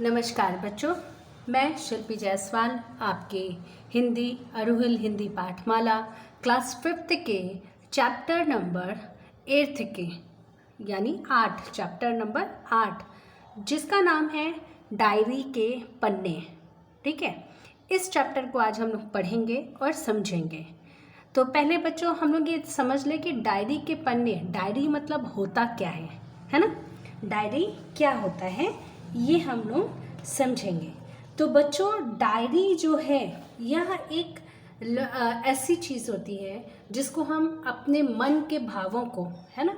नमस्कार बच्चों, मैं शिल्पी जायसवाल आपके हिंदी अरुहिल हिंदी पाठमाला क्लास 5th के चैप्टर नंबर 8 के यानी 8 चैप्टर नंबर 8 जिसका नाम है डायरी के पन्ने। ठीक है, इस चैप्टर को आज हम लोग पढ़ेंगे और समझेंगे। तो पहले बच्चों हम लोग ये समझ लें कि डायरी के पन्ने, डायरी मतलब होता क्या है ना। डायरी क्या होता है ये हम लोग समझेंगे। तो बच्चों डायरी जो है यह एक ऐसी चीज़ होती है जिसको हम अपने मन के भावों को, है ना,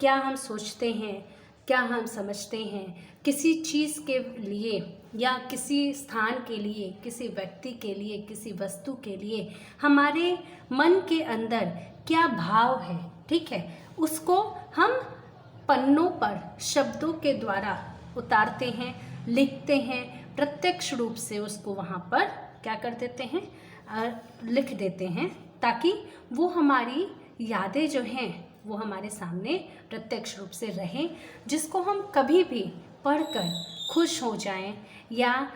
क्या हम सोचते हैं, क्या हम समझते हैं, किसी चीज़ के लिए या किसी स्थान के लिए, किसी व्यक्ति के लिए, किसी वस्तु के लिए हमारे मन के अंदर क्या भाव है, ठीक है, उसको हम पन्नों पर शब्दों के द्वारा उतारते हैं, लिखते हैं, प्रत्यक्ष रूप से उसको वहाँ पर क्या कर देते हैं, लिख देते हैं, ताकि वो हमारी यादें जो हैं वो हमारे सामने प्रत्यक्ष रूप से रहें, जिसको हम कभी भी पढ़कर खुश हो जाएं या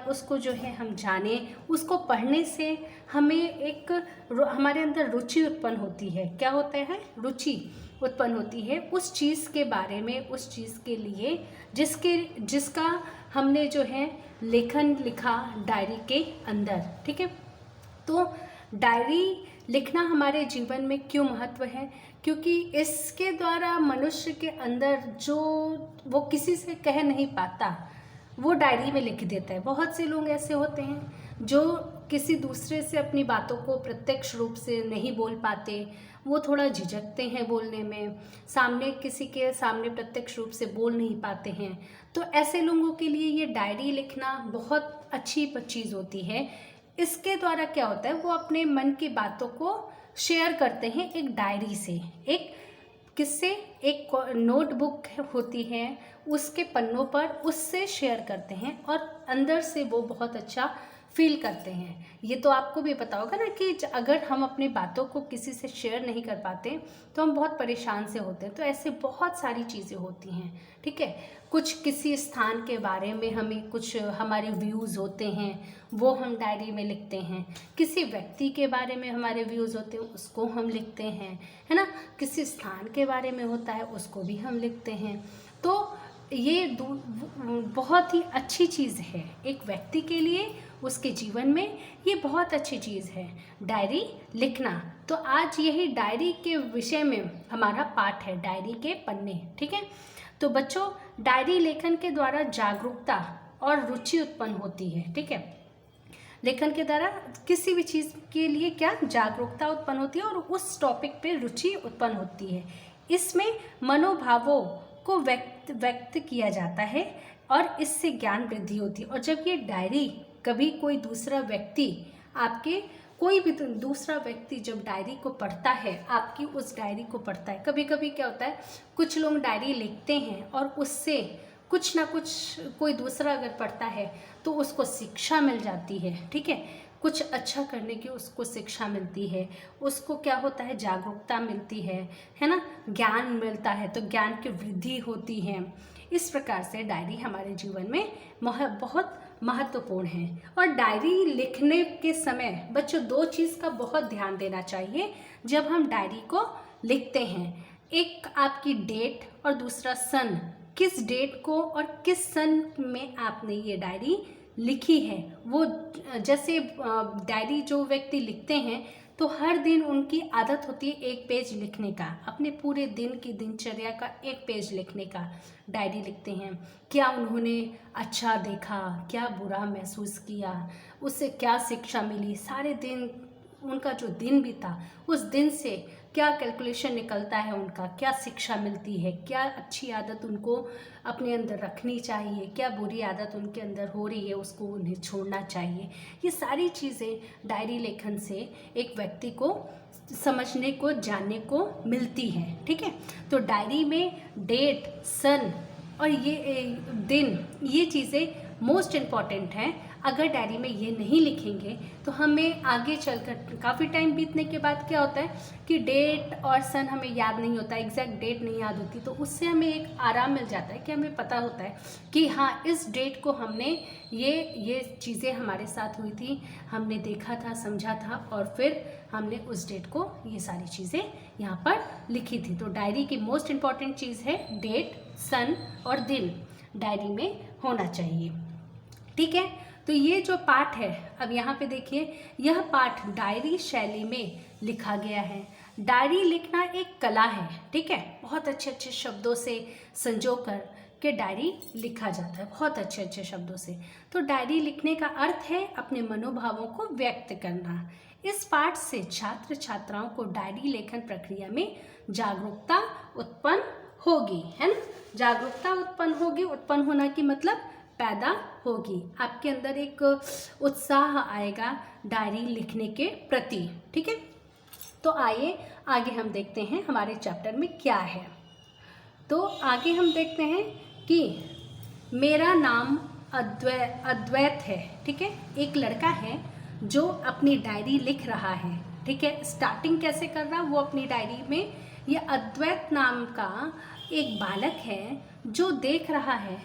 उसको जो है हम जानें। उसको पढ़ने से हमें एक हमारे अंदर रुचि उत्पन्न होती है। क्या होता है? रुचि उत्पन्न होती है उस चीज़ के बारे में, उस चीज़ के लिए जिसका हमने जो है लेखन लिखा डायरी के अंदर। ठीक है, तो डायरी लिखना हमारे जीवन में क्यों महत्व है? क्योंकि इसके द्वारा मनुष्य के अंदर जो वो किसी से कह नहीं पाता वो डायरी में लिख देता है। बहुत से लोग ऐसे होते हैं जो किसी दूसरे से अपनी बातों को प्रत्यक्ष रूप से नहीं बोल पाते, वो थोड़ा झिझकते हैं बोलने में, किसी के सामने प्रत्यक्ष रूप से बोल नहीं पाते हैं। तो ऐसे लोगों के लिए ये डायरी लिखना बहुत अच्छी चीज़ होती है। इसके द्वारा क्या होता है, वो अपने मन की बातों को शेयर करते हैं एक डायरी से, एक नोटबुक होती है उसके पन्नों पर, उससे शेयर करते हैं और अंदर से वो बहुत अच्छा फील करते हैं। ये तो आपको भी पता होगा ना कि अगर हम अपनी बातों को किसी से शेयर नहीं कर पाते तो हम बहुत परेशान से होते हैं। तो ऐसे बहुत सारी चीज़ें होती हैं। ठीक है, कुछ किसी स्थान के बारे में हमें कुछ हमारे व्यूज़ होते हैं वो हम डायरी में लिखते हैं, किसी व्यक्ति के बारे में हमारे व्यूज़ होते हैं उसको हम लिखते हैं, है ना, किसी स्थान के बारे में होता है उसको भी हम लिखते हैं। तो ये बहुत ही अच्छी चीज़ है एक व्यक्ति के लिए, उसके जीवन में ये बहुत अच्छी चीज़ है डायरी लिखना। तो आज यही डायरी के विषय में हमारा पाठ है, डायरी के पन्ने। ठीक है, तो बच्चों डायरी लेखन के द्वारा जागरूकता और रुचि उत्पन्न होती है। ठीक है, लेखन के द्वारा किसी भी चीज़ के लिए क्या जागरूकता उत्पन्न होती है और उस टॉपिक पे रुचि उत्पन्न होती है। इसमें मनोभावों को व्यक्त किया जाता है और इससे ज्ञान वृद्धि होती है। और जब ये डायरी कभी कोई दूसरा व्यक्ति जब डायरी को पढ़ता है, आपकी उस डायरी को पढ़ता है, कभी कभी क्या होता है कुछ लोग डायरी लिखते हैं और उससे कुछ ना कुछ कोई दूसरा अगर पढ़ता है तो उसको शिक्षा मिल जाती है। ठीक है, कुछ अच्छा करने की उसको शिक्षा मिलती है, उसको क्या होता है जागरूकता मिलती है ना, ज्ञान मिलता है, तो ज्ञान की वृद्धि होती है। इस प्रकार से डायरी हमारे जीवन में बहुत महत्वपूर्ण है। और डायरी लिखने के समय बच्चों दो चीज़ का बहुत ध्यान देना चाहिए जब हम डायरी को लिखते हैं। एक आपकी डेट और दूसरा सन, किस डेट को और किस सन में आपने ये डायरी लिखी है। वो जैसे डायरी जो व्यक्ति लिखते हैं तो हर दिन उनकी आदत होती है एक पेज लिखने का, अपने पूरे दिन की दिनचर्या का एक पेज लिखने का डायरी लिखते हैं। क्या उन्होंने अच्छा देखा, क्या बुरा महसूस किया, उससे क्या शिक्षा मिली, सारे दिन उनका जो दिन बीता उस दिन से क्या कैलकुलेशन निकलता है, उनका क्या शिक्षा मिलती है, क्या अच्छी आदत उनको अपने अंदर रखनी चाहिए, क्या बुरी आदत उनके अंदर हो रही है उसको उन्हें छोड़ना चाहिए। ये सारी चीज़ें डायरी लेखन से एक व्यक्ति को समझने को, जानने को मिलती हैं। ठीक है, तो डायरी में डेट, सन और ये दिन, ये चीज़ें मोस्ट इम्पॉर्टेंट है। अगर डायरी में ये नहीं लिखेंगे तो हमें आगे चलकर काफ़ी टाइम बीतने के बाद क्या होता है कि डेट और सन हमें याद नहीं होता, एग्जैक्ट डेट नहीं याद होती, तो उससे हमें एक आराम मिल जाता है कि हमें पता होता है कि हाँ इस डेट को हमने ये चीज़ें हमारे साथ हुई थी, हमने देखा था, समझा था और फिर हमने उस डेट को ये सारी चीज़ें यहाँ पर लिखी थी। तो डायरी की मोस्ट इम्पॉर्टेंट चीज़ है डेट, सन और दिन डायरी में होना चाहिए। ठीक है, तो ये जो पाठ है, अब यहाँ पे देखिए, यह पाठ डायरी शैली में लिखा गया है। डायरी लिखना एक कला है, ठीक है, बहुत अच्छे अच्छे शब्दों से संजो कर के डायरी लिखा जाता है, बहुत अच्छे अच्छे शब्दों से। तो डायरी लिखने का अर्थ है अपने मनोभावों को व्यक्त करना। इस पाठ से छात्र छात्राओं को डायरी लेखन प्रक्रिया में जागरूकता उत्पन्न होगी, है ना, जागरूकता उत्पन्न होगी। उत्पन्न होना की मतलब पैदा होगी, आपके अंदर एक उत्साह आएगा डायरी लिखने के प्रति। ठीक है, तो आइए आगे हम देखते हैं हमारे चैप्टर में क्या है। तो आगे हम देखते हैं कि मेरा नाम अद्वैत है। ठीक है, एक लड़का है जो अपनी डायरी लिख रहा है। ठीक है, स्टार्टिंग कैसे कर रहा, वो अपनी डायरी में, ये अद्वैत नाम का एक बालक है जो देख रहा है,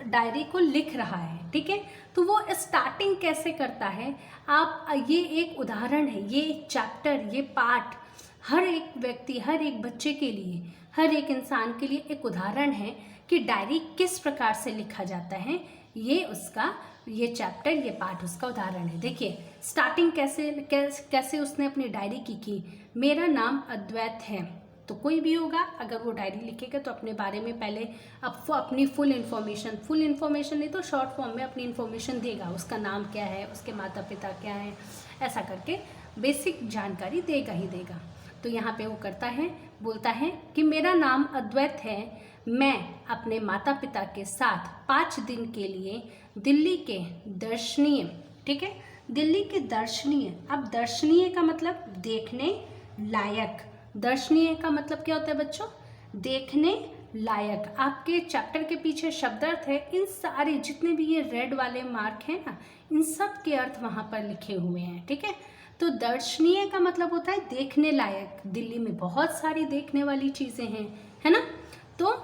डायरी को लिख रहा है। ठीक है, तो वो स्टार्टिंग कैसे करता है, आप ये एक उदाहरण है, ये एक चैप्टर, ये पाठ हर एक व्यक्ति, हर एक बच्चे के लिए, हर एक इंसान के लिए एक उदाहरण है कि डायरी किस प्रकार से लिखा जाता है। ये चैप्टर, ये पाठ उसका उदाहरण है। देखिए स्टार्टिंग कैसे उसने अपनी डायरी की। मेरा नाम अद्वैत है, तो कोई भी होगा अगर वो डायरी लिखेगा तो अपने बारे में पहले अपनी फुल इन्फॉर्मेशन नहीं तो शॉर्ट फॉर्म में अपनी इन्फॉर्मेशन देगा, उसका नाम क्या है, उसके माता पिता क्या हैं, ऐसा करके बेसिक जानकारी देगा ही देगा। तो यहाँ पे वो करता है, बोलता है कि मेरा नाम अद्वैत है, मैं अपने माता पिता के साथ 5 दिन के लिए दिल्ली के दर्शनीय, ठीक है, दिल्ली के दर्शनीय, अब दर्शनीय का मतलब देखने लायक, दर्शनीय का मतलब क्या होता है बच्चों, देखने लायक। आपके चैप्टर के पीछे शब्दार्थ है, इन सारे जितने भी ये रेड वाले मार्क हैं ना, इन सब के अर्थ वहाँ पर लिखे हुए हैं। ठीक है, तो दर्शनीय का मतलब होता है देखने लायक, दिल्ली में बहुत सारी देखने वाली चीज़ें हैं, है ना। तो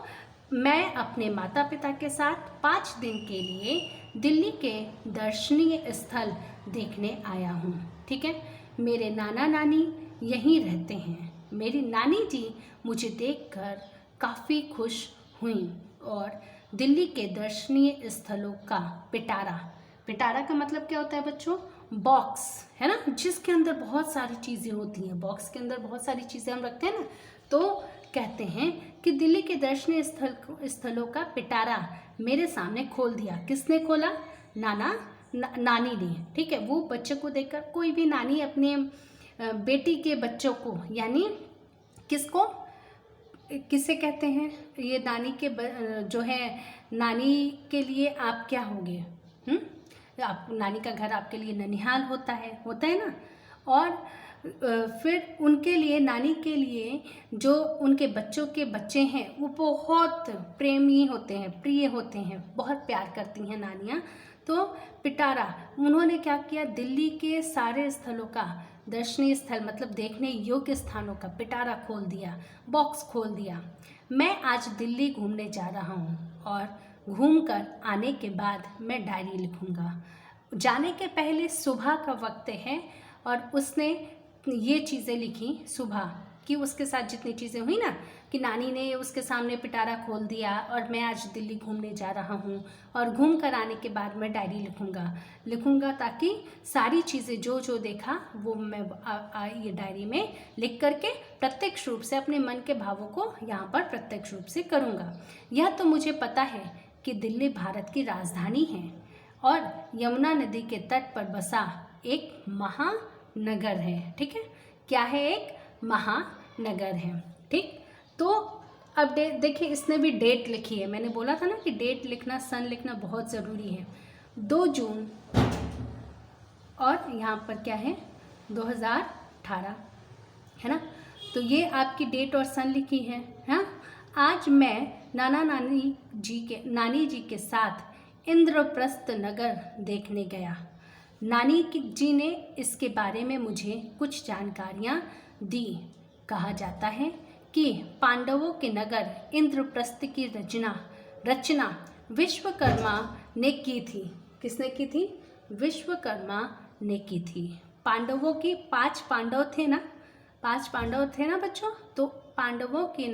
मैं अपने माता पिता के साथ 5 दिन के लिए दिल्ली के दर्शनीय स्थल देखने आया हूँ। ठीक है, मेरे नाना नानी यहीं रहते हैं। मेरी नानी जी मुझे देखकर काफ़ी खुश हुई और दिल्ली के दर्शनीय स्थलों का पिटारा का मतलब क्या होता है बच्चों, बॉक्स, है ना, जिसके अंदर बहुत सारी चीज़ें होती हैं, बॉक्स के अंदर बहुत सारी चीज़ें हम रखते हैं ना, तो कहते हैं कि दिल्ली के दर्शनीय स्थलों का पिटारा मेरे सामने खोल दिया। किसने खोला, नानी ने। ठीक है, वो बच्चे को देखकर, कोई भी नानी अपने बेटी के बच्चों को, यानी किसे कहते हैं, ये नानी के जो है, नानी के लिए आप क्या होंगे, आप, नानी का घर आपके लिए ननिहाल होता है ना। और फिर उनके लिए, नानी के लिए जो उनके बच्चों के बच्चे हैं वो बहुत प्रेमी होते हैं, प्रिय होते हैं, बहुत प्यार करती हैं नानियाँ। तो पिटारा, उन्होंने क्या किया, दिल्ली के सारे स्थलों का, दर्शनीय स्थल मतलब देखने योग्य स्थानों का पिटारा खोल दिया, बॉक्स खोल दिया। मैं आज दिल्ली घूमने जा रहा हूँ और घूमकर आने के बाद मैं डायरी लिखूँगा। जाने के पहले सुबह का वक्त है और उसने ये चीज़ें लिखी सुबह कि उसके साथ जितनी चीज़ें हुई ना, कि नानी ने उसके सामने पिटारा खोल दिया और मैं आज दिल्ली घूमने जा रहा हूँ और घूम कर आने के बाद मैं डायरी लिखूँगा ताकि सारी चीज़ें जो देखा वो मैं ये डायरी में लिख करके प्रत्यक्ष रूप से अपने मन के भावों को यहाँ पर प्रत्यक्ष रूप से करूँगा। यह तो मुझे पता है कि दिल्ली भारत की राजधानी है और यमुना नदी के तट पर बसा एक महानगर है। ठीक है, क्या है, एक महानगर है। ठीक, तो अब देखिए इसने भी डेट लिखी है, मैंने बोला था ना कि डेट लिखना, सन लिखना बहुत ज़रूरी है। 2 जून और यहाँ पर क्या है, 2018, है ना। तो ये आपकी डेट और सन लिखी है। हाँ, आज मैं नानी जी के साथ इंद्रप्रस्थ नगर देखने गया। नानी जी ने इसके बारे में मुझे कुछ जानकारियाँ दी। कहा जाता है कि पांडवों के नगर इंद्रप्रस्थ की रचना विश्वकर्मा ने की थी। किसने की थी? विश्वकर्मा ने की थी। पांडवों की 5 पांडव थे ना, 5 पांडव थे ना बच्चों। तो पांडवों के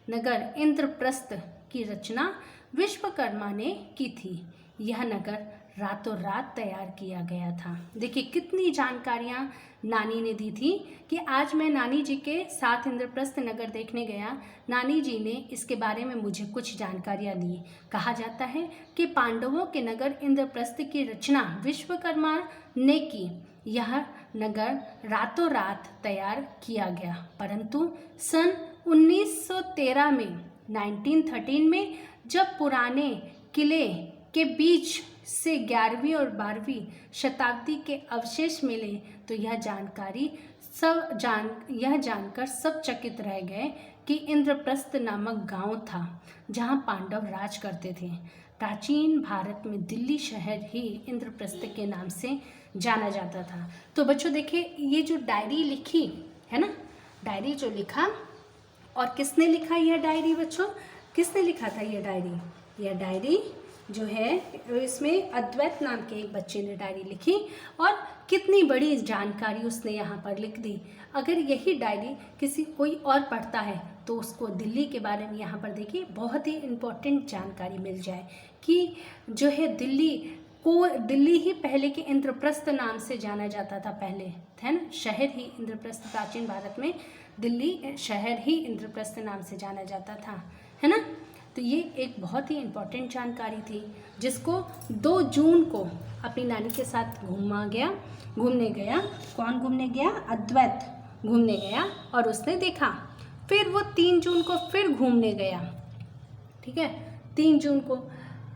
नगर इंद्रप्रस्थ की रचना विश्वकर्मा ने की थी। यह नगर रातों रात तैयार किया गया था। देखिए कितनी जानकारियाँ नानी ने दी थी कि आज मैं नानी जी के साथ इंद्रप्रस्थ नगर देखने गया। नानी जी ने इसके बारे में मुझे कुछ जानकारियाँ दी। कहा जाता है कि पांडवों के नगर इंद्रप्रस्थ की रचना विश्वकर्मा ने की। यह नगर रातों रात तैयार किया गया, परंतु सन 1913 में 1913 में जब पुराने किले के बीच से 11वीं और 12वीं शताब्दी के अवशेष मिले तो यह जानकर सब चकित रह गए कि इंद्रप्रस्थ नामक गांव था जहां पांडव राज करते थे। प्राचीन भारत में दिल्ली शहर ही इंद्रप्रस्थ के नाम से जाना जाता था। तो बच्चों देखिए ये जो डायरी लिखी है ना, डायरी जो लिखा, और किसने लिखा यह डायरी बच्चों? किसने लिखा था यह डायरी? यह डायरी जो है इसमें अद्वैत नाम के एक बच्चे ने डायरी लिखी और कितनी बड़ी जानकारी उसने यहाँ पर लिख दी। अगर यही डायरी कोई और पढ़ता है तो उसको दिल्ली के बारे में यहाँ पर देखिए बहुत ही इम्पोर्टेंट जानकारी मिल जाए कि जो है दिल्ली ही पहले के इंद्रप्रस्थ नाम से जाना जाता था। पहले है ना, शहर ही इंद्रप्रस्थ, प्राचीन भारत में दिल्ली शहर ही इंद्रप्रस्थ नाम से जाना जाता था, है ना। तो ये एक बहुत ही इम्पोर्टेंट जानकारी थी जिसको 2 जून को अपनी नानी के साथ घूमने गया। कौन घूमने गया? अद्वैत घूमने गया और उसने देखा। फिर वो 3 जून को फिर घूमने गया। ठीक है, 3 जून को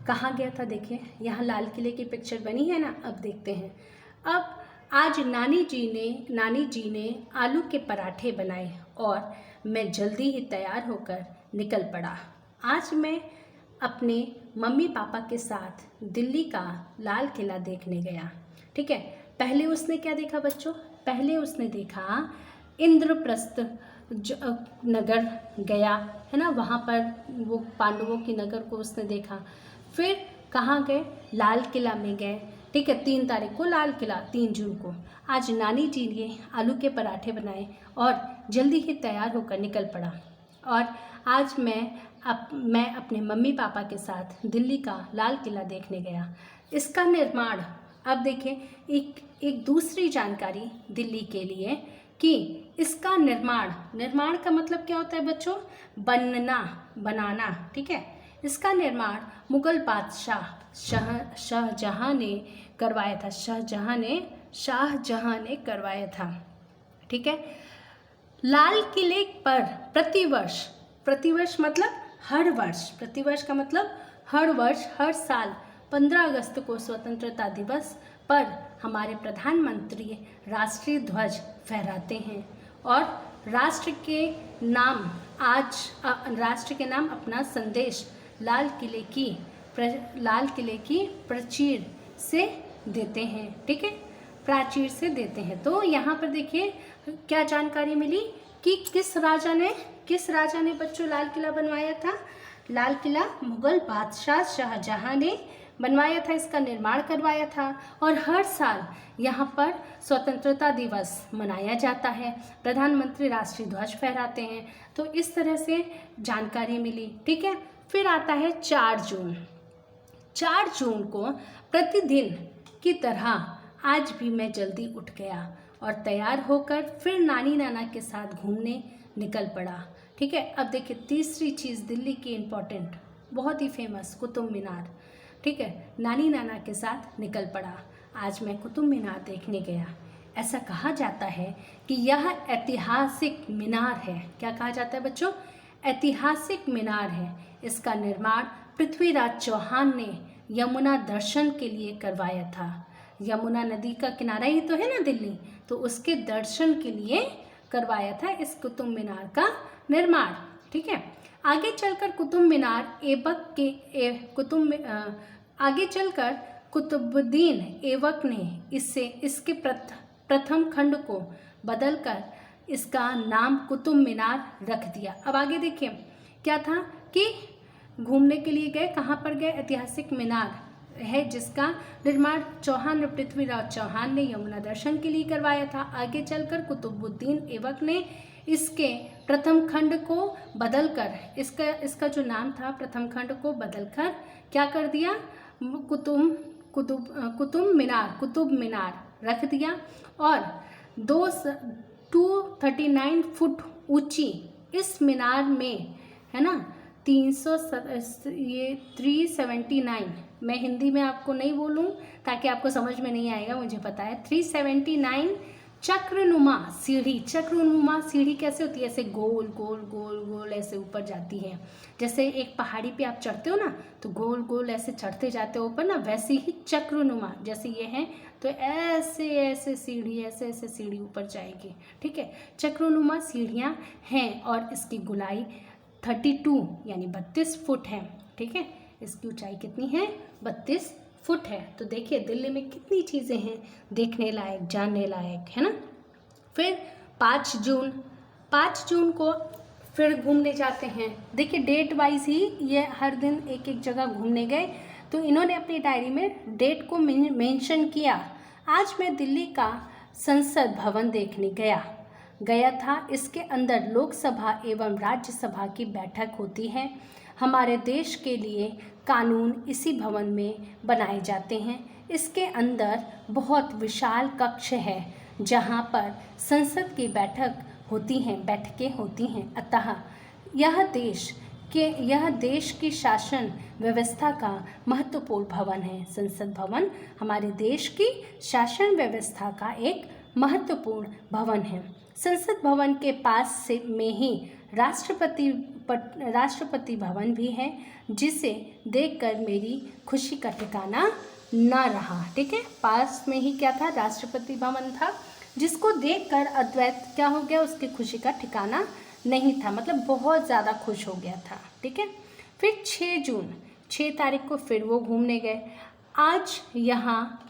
कहाँ गया था? देखिए यहाँ लाल किले की पिक्चर बनी है ना। अब देखते हैं। अब आज नानी जी ने आलू के पराठे बनाए और मैं जल्दी ही तैयार होकर निकल पड़ा। आज मैं अपने मम्मी पापा के साथ दिल्ली का लाल किला देखने गया। ठीक है, पहले उसने क्या देखा बच्चों? पहले उसने देखा इंद्रप्रस्थ नगर गया, है ना, वहाँ पर वो पांडवों के नगर को उसने देखा। फिर कहाँ गए? लाल किला में गए। ठीक है, 3 तारीख को लाल किला, 3 जून को। आज नानी जी ने आलू के पराठे बनाए और जल्दी ही तैयार होकर निकल पड़ा। और आज मैं अपने मम्मी पापा के साथ दिल्ली का लाल किला देखने गया। इसका निर्माण, अब देखिए एक दूसरी जानकारी दिल्ली के लिए कि इसका निर्माण का मतलब क्या होता है बच्चों? बनाना। ठीक है, इसका निर्माण मुगल बादशाह शाहजहां ने करवाया था। शाहजहां ने करवाया था। ठीक है, लाल किले पर प्रतिवर्ष मतलब हर वर्ष, प्रतिवर्ष का मतलब हर वर्ष, हर साल 15 अगस्त को स्वतंत्रता दिवस पर हमारे प्रधानमंत्री राष्ट्रीय ध्वज फहराते हैं और राष्ट्र के नाम अपना संदेश लाल किले की प्राचीर से देते हैं। ठीक है, प्राचीर से देते हैं। तो यहाँ पर देखिए क्या जानकारी मिली कि किस राजा ने बच्चों लाल किला बनवाया था? लाल किला मुगल बादशाह शाहजहां ने बनवाया था, इसका निर्माण करवाया था। और हर साल यहाँ पर स्वतंत्रता दिवस मनाया जाता है, प्रधानमंत्री राष्ट्रीय ध्वज फहराते हैं। तो इस तरह से जानकारी मिली। ठीक है, फिर आता है 4 जून। 4 जून को प्रतिदिन की तरह आज भी मैं जल्दी उठ गया और तैयार होकर फिर नानी नाना के साथ घूमने निकल पड़ा। ठीक है, अब देखिए तीसरी चीज़ दिल्ली की इम्पोर्टेंट, बहुत ही फेमस, कुतुब मीनार। ठीक है, नानी नाना के साथ निकल पड़ा। आज मैं कुतुब मीनार देखने गया। ऐसा कहा जाता है कि यह ऐतिहासिक मीनार है। क्या कहा जाता है बच्चों? ऐतिहासिक मीनार है। इसका निर्माण पृथ्वीराज चौहान ने यमुना दर्शन के लिए करवाया था। यमुना नदी का किनारा ही तो है ना दिल्ली, तो उसके दर्शन के लिए करवाया था इस कुतुब मीनार का निर्माण। ठीक है, आगे चलकर कुतुब मीनार आगे चलकर कुतुबुद्दीन ऐबक ने इसके प्रथम खंड को बदलकर इसका नाम कुतुब मीनार रख दिया। अब आगे देखिए क्या था कि घूमने के लिए गए, कहाँ पर गए? ऐतिहासिक मीनार है जिसका निर्माण चौहान पृथ्वीराज चौहान ने यमुना दर्शन के लिए करवाया था। आगे चलकर कुतुबुद्दीन ऐबक ने इसके प्रथम खंड को बदलकर इसका जो नाम था प्रथम खंड को बदलकर क्या कर दिया? कुतुब मीनार रख दिया। और 239 फुट ऊंची इस मीनार में, है ना, 379, मैं हिंदी में आपको नहीं बोलूं ताकि आपको समझ में नहीं आएगा, मुझे पता है। 379 चक्रनुमा सीढ़ी कैसे होती है? ऐसे गोल गोल गोल गोल ऐसे ऊपर जाती है। जैसे एक पहाड़ी पे आप चढ़ते हो ना, तो गोल गोल ऐसे चढ़ते जाते हो ऊपर ना, वैसे ही चक्रनुमा, जैसे ये है तो ऐसे ऐसे सीढ़ी ऊपर जाएगी। ठीक है, चक्रनुमा सीढ़ियाँ हैं और इसकी गोलाई 32 यानी 32 फुट है। ठीक है, इसकी ऊंचाई कितनी है? 32 फुट है। तो देखिए दिल्ली में कितनी चीज़ें हैं देखने लायक, जानने लायक, है ना। फिर 5 जून को फिर घूमने जाते हैं। देखिए डेट वाइज ही ये हर दिन एक एक जगह घूमने गए, तो इन्होंने अपनी डायरी में डेट को मेंशन किया। आज मैं दिल्ली का संसद भवन देखने गया था। इसके अंदर लोकसभा एवं राज्यसभा की बैठक होती है। हमारे देश के लिए कानून इसी भवन में बनाए जाते हैं। इसके अंदर बहुत विशाल कक्ष है जहाँ पर संसद की बैठकें होती हैं। अतः यह देश की शासन व्यवस्था का महत्वपूर्ण भवन है। संसद भवन हमारे देश की शासन व्यवस्था का एक महत्वपूर्ण भवन है। संसद भवन के पास में ही राष्ट्रपति भवन भी है, जिसे देखकर मेरी खुशी का ठिकाना न रहा। ठीक है, पास में ही क्या था? राष्ट्रपति भवन था, जिसको देखकर अद्वैत क्या हो गया? उसकी खुशी का ठिकाना नहीं था, मतलब बहुत ज़्यादा खुश हो गया था। ठीक है, फिर 6 तारीख को फिर वो घूमने गए। आज यहाँ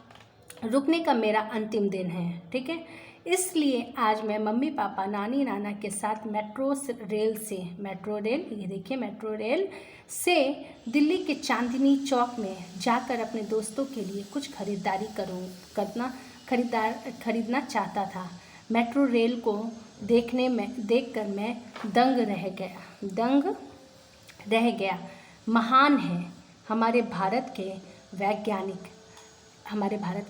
रुकने का मेरा अंतिम दिन है। ठीक है, इसलिए आज मैं मम्मी पापा नानी नाना के साथ मेट्रो रेल से दिल्ली के चांदनी चौक में जाकर अपने दोस्तों के लिए कुछ खरीदना चाहता था। मेट्रो रेल को देखकर मैं दंग रह गया। महान है हमारे भारत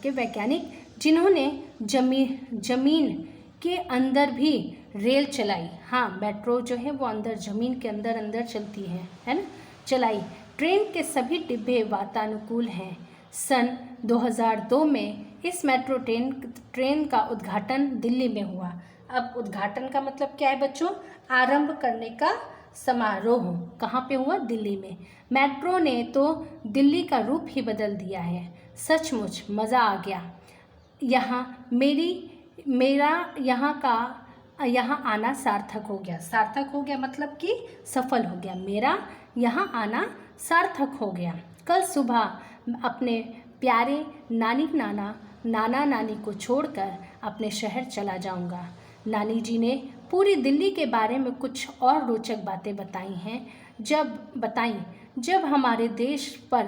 के वैज्ञानिक जिन्होंने जमीन के अंदर भी रेल चलाई। हाँ, मेट्रो जो है वो अंदर जमीन के अंदर चलती है ना, चलाई। ट्रेन के सभी डिब्बे वातानुकूल हैं। सन 2002 में इस मेट्रो ट्रेन का उद्घाटन दिल्ली में हुआ। अब उद्घाटन का मतलब क्या है बच्चों? आरंभ करने का समारोह कहाँ पे हुआ? दिल्ली में। मेट्रो ने तो दिल्ली का रूप ही बदल दिया है। सचमुच मज़ा आ गया। मेरा यहाँ आना सार्थक हो गया मतलब कि सफल हो गया। मेरा यहाँ आना सार्थक हो गया। कल सुबह अपने प्यारे नाना नानी को छोड़कर अपने शहर चला जाऊंगा। नानी जी ने पूरी दिल्ली के बारे में कुछ और रोचक बातें बताई। जब हमारे देश पर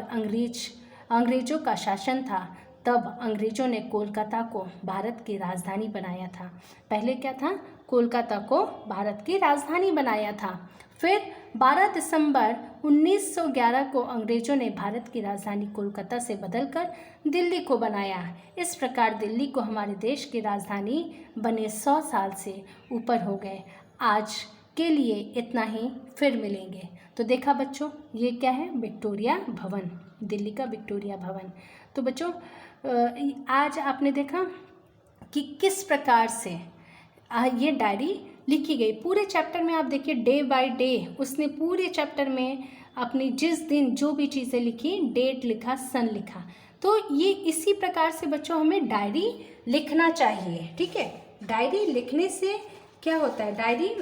अंग्रेजों का शासन था, तब अंग्रेजों ने कोलकाता को भारत की राजधानी बनाया था। पहले क्या था? कोलकाता को भारत की राजधानी बनाया था। फिर 12 दिसंबर 1911 को अंग्रेजों ने भारत की राजधानी कोलकाता से बदलकर दिल्ली को बनाया। इस प्रकार दिल्ली को हमारे देश की राजधानी बने 100 साल से ऊपर हो गए। आज के लिए इतना ही, फिर मिलेंगे। तो देखा बच्चों, ये क्या है? विक्टोरिया भवन, दिल्ली का विक्टोरिया भवन। तो बच्चों आज आपने देखा कि किस प्रकार से ये डायरी लिखी गई। पूरे चैप्टर में आप देखिए डे बाय डे उसने पूरे चैप्टर में अपनी जिस दिन जो भी चीज़ें लिखी, डेट लिखा, सन लिखा। तो ये इसी प्रकार से बच्चों हमें डायरी लिखना चाहिए। ठीक है, डायरी लिखने से क्या होता है? डायरी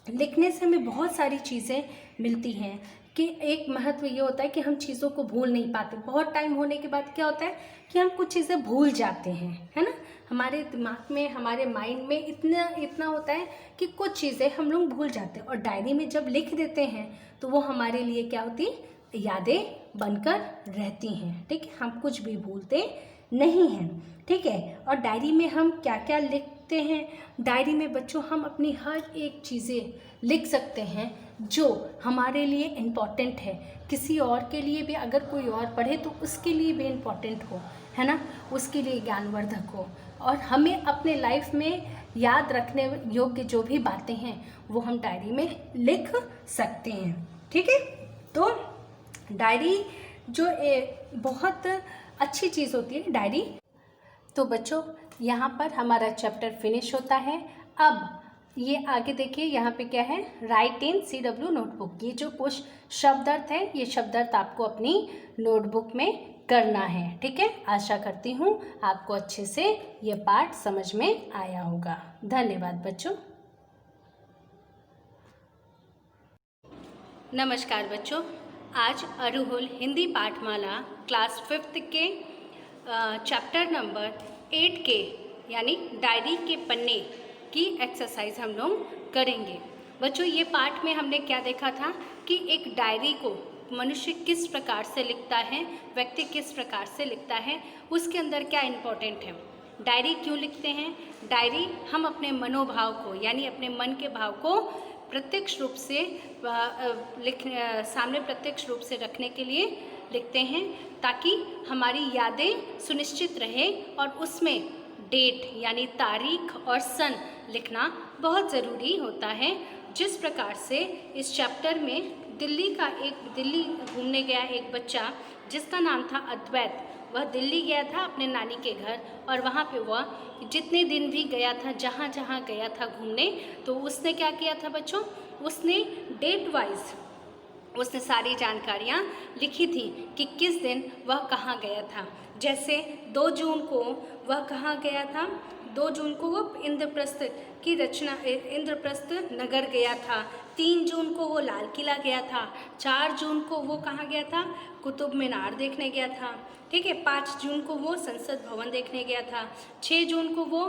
लिखने से हमें बहुत सारी चीज़ें मिलती हैं कि एक महत्व ये होता है कि हम चीज़ों को भूल नहीं पाते। बहुत टाइम होने के बाद क्या होता है कि हम कुछ चीज़ें भूल जाते हैं, है ना। हमारे दिमाग में, हमारे माइंड में इतना होता है कि कुछ चीज़ें हम लोग भूल जाते हैं, और डायरी में जब लिख देते हैं तो वो हमारे लिए क्या होती, यादें बनकर रहती हैं। ठीक है, हम कुछ भी भूलते नहीं हैं। ठीक है, और डायरी में हम क्या क्या लिखते हैं, डायरी में बच्चों हम अपनी हर एक चीज़ें लिख सकते हैं जो हमारे लिए इम्पॉर्टेंट है। किसी और के लिए भी, अगर कोई और पढ़े तो उसके लिए भी इम्पॉर्टेंट हो, है ना, उसके लिए ज्ञानवर्धक हो। और हमें अपने लाइफ में याद रखने योग्य जो भी बातें हैं वो हम डायरी में लिख सकते हैं। ठीक है, तो डायरी जो बहुत अच्छी चीज़ होती है डायरी। तो बच्चों यहाँ पर हमारा चैप्टर फिनिश होता है। अब ये आगे देखिए, यहाँ पे क्या है, राइट इन CW नोटबुक। ये जो कुछ शब्द अर्थ है, ये शब्द अर्थ आपको अपनी नोटबुक में करना है। ठीक है, आशा करती हूँ आपको अच्छे से ये पाठ समझ में आया होगा। धन्यवाद बच्चों। नमस्कार बच्चों, आज अरुहुल हिंदी पाठमाला क्लास 5th के चैप्टर नंबर 8 के यानी डायरी के पन्ने की एक्सरसाइज हम लोग करेंगे। बच्चों ये पाठ में हमने क्या देखा था कि एक डायरी को मनुष्य किस प्रकार से लिखता है, व्यक्ति किस प्रकार से लिखता है, उसके अंदर क्या इम्पोर्टेंट है, डायरी क्यों लिखते हैं। डायरी हम अपने मनोभाव को यानी अपने मन के भाव को प्रत्यक्ष रूप से सामने प्रत्यक्ष रूप से रखने के लिए लिखते हैं, ताकि हमारी यादें सुनिश्चित रहे। और उसमें डेट यानी तारीख और सन लिखना बहुत ज़रूरी होता है। जिस प्रकार से इस चैप्टर में दिल्ली घूमने गया एक बच्चा जिसका नाम था अद्वैत, वह दिल्ली गया था अपने नानी के घर, और वहाँ पे वह जितने दिन भी गया था, जहाँ जहाँ गया था घूमने, तो उसने क्या किया था बच्चों, उसने डेट वाइज उसने सारी जानकारियाँ लिखी थी कि किस दिन वह कहाँ गया था। जैसे 2 जून को वह कहाँ गया था, 2 जून को वो इंद्रप्रस्थ नगर गया था। 3 जून को वो लाल किला गया था। 4 जून को वो कहाँ गया था, कुतुब मीनार देखने गया था। ठीक है, 5 जून को वो संसद भवन देखने गया था। 6 जून को वो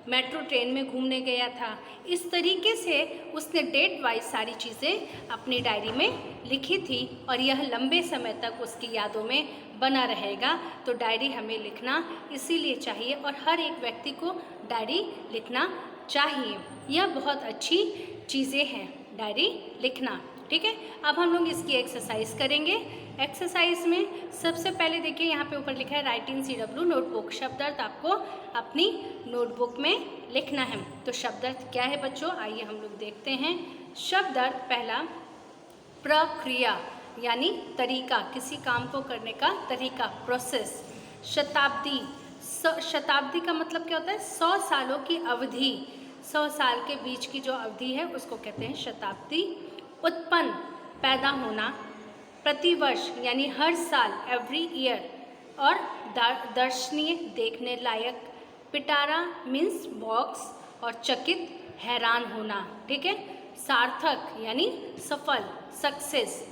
मेट्रो ट्रेन में घूमने गया था। इस तरीके से उसने डेट वाइज सारी चीज़ें अपनी डायरी में लिखी थी, और यह लंबे समय तक उसकी यादों में बना रहेगा। तो डायरी हमें लिखना इसीलिए चाहिए, और हर एक व्यक्ति को डायरी लिखना चाहिए। यह बहुत अच्छी चीज़ें हैं डायरी लिखना। ठीक है, अब हम लोग इसकी एक्सरसाइज करेंगे। एक्सरसाइज में सबसे पहले देखिए, यहाँ पे ऊपर लिखा है राइट इन CW नोटबुक। शब्दार्थ आपको अपनी नोटबुक में लिखना है। तो शब्दार्थ क्या है बच्चों, आइए हम लोग देखते हैं। शब्दार्थ पहला, प्रक्रिया यानी तरीका, किसी काम को करने का तरीका, प्रोसेस। शताब्दी, शताब्दी का मतलब क्या होता है, 100 सालों की अवधि, 100 साल के बीच की जो अवधि है उसको कहते हैं शताब्दी। उत्पन्न, पैदा होना। प्रतिवर्ष यानी हर साल, एवरी ईयर। और दर्शनीय, देखने लायक। पिटारा मीन्स बॉक्स, और चकित, हैरान होना। ठीक है, सार्थक यानी सफल, सक्सेस।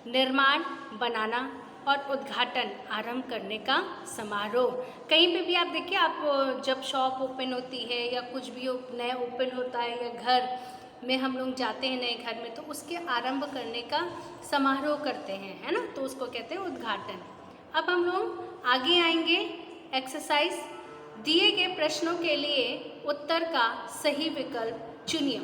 निर्माण, बनाना। और उद्घाटन, आरंभ करने का समारोह। कहीं पे भी आप देखिए, आप जब शॉप ओपन होती है या कुछ भी नया ओपन होता है, या घर में हम लोग जाते हैं नए घर में, तो उसके आरंभ करने का समारोह करते हैं, है ना, तो उसको कहते हैं उद्घाटन। अब हम लोग आगे आएंगे। एक्सरसाइज, दिए गए प्रश्नों के लिए उत्तर का सही विकल्प चुनिए।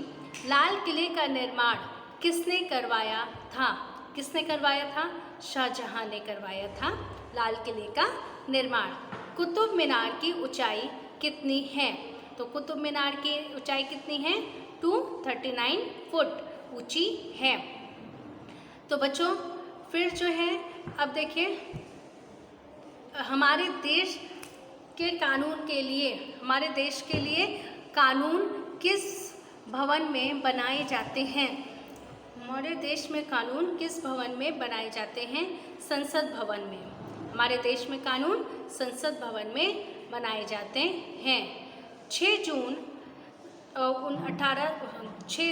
लाल किले का निर्माण किसने करवाया था, किसने करवाया था, शाहजहां ने करवाया था लाल किले का निर्माण। कुतुब मीनार की ऊंचाई कितनी है, तो कुतुब मीनार की ऊंचाई कितनी है, 239 फुट ऊंची है। तो बच्चों फिर जो है, अब देखिए हमारे देश के कानून के लिए, हमारे देश के लिए कानून किस भवन में बनाए जाते हैं, हमारे देश में कानून किस भवन में बनाए जाते हैं, संसद भवन में। हमारे देश में कानून संसद भवन में बनाए जाते हैं। 6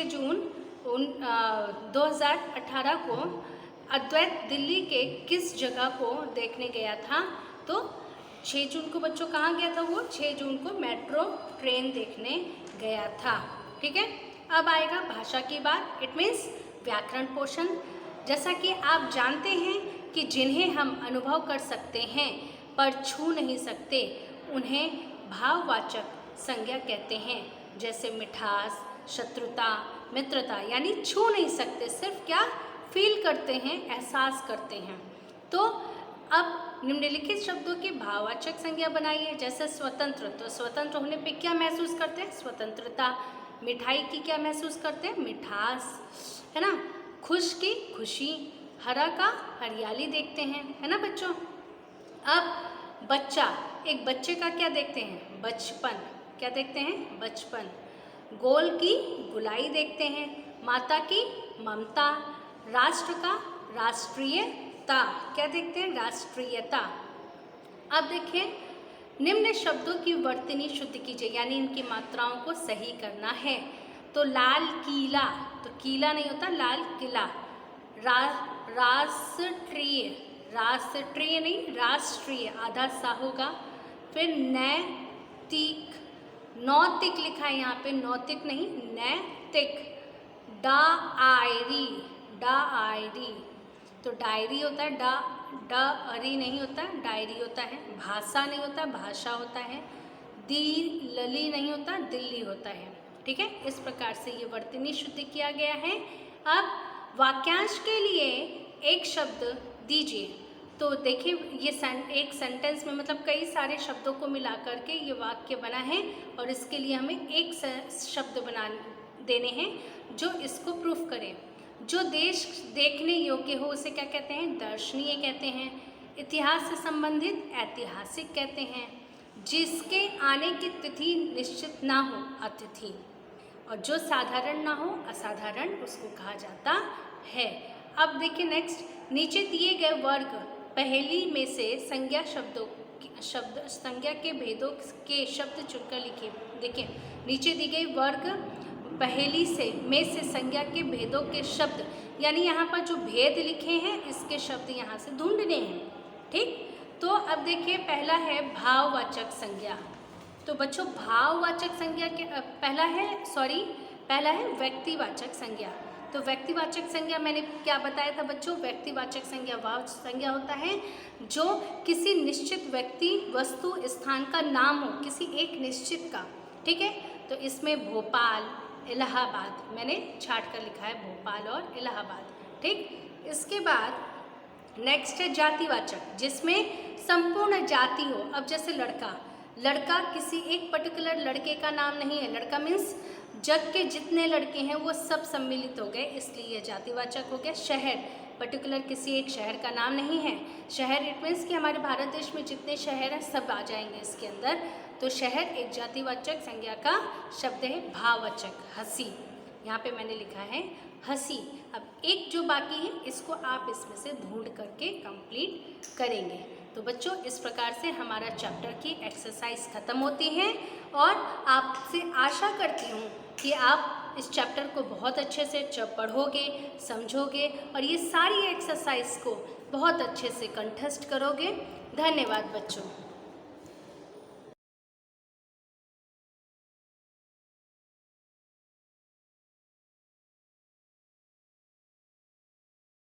जून 2018 को अद्वैत दिल्ली के किस जगह को देखने गया था? तो 6 जून को बच्चों कहाँ गया था वो? 6 जून को मेट्रो ट्रेन देखने गया था। ठीक है, अब आएगा भाषा की बात। इट मीन्स व्याकरण पोर्शन। जैसा कि आप जानते हैं कि जिन्हें हम अनुभव कर सकते हैं पर छू नहीं सकते, उन्हें भाववाचक संज्ञा कहते हैं। जैसे मिठास, शत्रुता, मित्रता, यानी छू नहीं सकते, सिर्फ क्या फील करते हैं, एहसास करते हैं। तो अब निम्नलिखित शब्दों की भाववाचक संज्ञा बनाइए। जैसे स्वतंत्र, तो स्वतंत्र होने पे क्या महसूस करते हैं? स्वतंत्रता। मिठाई की क्या महसूस करते हैं? मिठास, है ना। खुश की खुशी, हरा का हरियाली देखते हैं, है ना बच्चों। अब बच्चा, एक बच्चे का क्या देखते हैं? बचपन। क्या देखते हैं? बचपन। गोल की गुलाई देखते हैं। माता की ममता। राष्ट्र का राष्ट्रीयता। क्या देखते हैं? राष्ट्रीयता। अब देखिए, निम्न शब्दों की वर्तनी शुद्ध कीजिए, यानी इनकी मात्राओं को सही करना है। तो लाल किला, तो किला नहीं होता, लाल किला। राष्ट्रीय, राष्ट्रीय नहीं, राष्ट्रीय, आधा सा होगा। फिर नैतिक, नौतिक लिखा है यहाँ पे, नौतिक नहीं, नैतिक। डायरी, डायरी, तो डायरी होता है, डायरी नहीं होता, डायरी होता है। भाषा नहीं होता, भाषा होता है। दिल्ली नहीं होता, दिल्ली होता है। ठीक है, इस प्रकार से ये वर्तनी शुद्ध किया गया है। अब वाक्यांश के लिए एक शब्द दीजिए। तो देखिए, ये एक सेंटेंस में मतलब कई सारे शब्दों को मिला करके ये वाक्य बना है, और इसके लिए हमें एक शब्द बना देने हैं जो इसको प्रूफ करे। जो देश देखने योग्य हो उसे क्या कहते हैं? दर्शनीय कहते हैं। इतिहास से संबंधित ऐतिहासिक कहते हैं। जिसके आने की तिथि निश्चित ना हो, अतिथि। और जो साधारण ना हो, असाधारण, उसको कहा जाता है। अब देखिए नेक्स्ट, नीचे दिए गए वर्ग पहेली में से संज्ञा संज्ञा के भेदों के शब्द चुनकर लिखिए। देखिए, नीचे दी गई वर्ग पहेली में से संज्ञा के भेदों के शब्द, यानी यहाँ पर जो भेद लिखे हैं इसके शब्द यहाँ से ढूंढने हैं। ठीक, तो अब देखिए, पहला है भाववाचक संज्ञा। तो बच्चों, भाववाचक संज्ञा के पहला है व्यक्तिवाचक संज्ञा। तो व्यक्तिवाचक संज्ञा मैंने क्या बताया था बच्चों? व्यक्तिवाचक संज्ञा वह संज्ञा होता है जो किसी निश्चित व्यक्ति, वस्तु, स्थान का नाम हो, किसी एक निश्चित का। ठीक है, तो इसमें भोपाल, इलाहाबाद, मैंने छाट कर लिखा है भोपाल और इलाहाबाद। ठीक, इसके बाद नेक्स्ट है जातिवाचक, जिसमें संपूर्ण जाति हो। अब जैसे लड़का, लड़का किसी एक पर्टिकुलर लड़के का नाम नहीं है। लड़का मीन्स जग के जितने लड़के हैं वो सब सम्मिलित हो गए, इसलिए यह जातिवाचक हो गया। शहर, पर्टिकुलर किसी एक शहर का नाम नहीं है। शहर इट मीन्स कि हमारे भारत देश में जितने शहर हैं सब आ जाएंगे इसके अंदर। तो शहर एक जातिवाचक संज्ञा का शब्द है। भाववाचक, हंसी, यहाँ पे मैंने लिखा है हंसी। अब एक जो बाकी है इसको आप इसमें से ढूंढ करके कंप्लीट करेंगे। तो बच्चों, इस प्रकार से हमारा चैप्टर की एक्सरसाइज ख़त्म होती है, और आपसे आशा करती हूँ कि आप इस चैप्टर को बहुत अच्छे से पढ़ोगे, समझोगे, और ये सारी एक्सरसाइज को बहुत अच्छे से कंठस्थ करोगे। धन्यवाद बच्चों।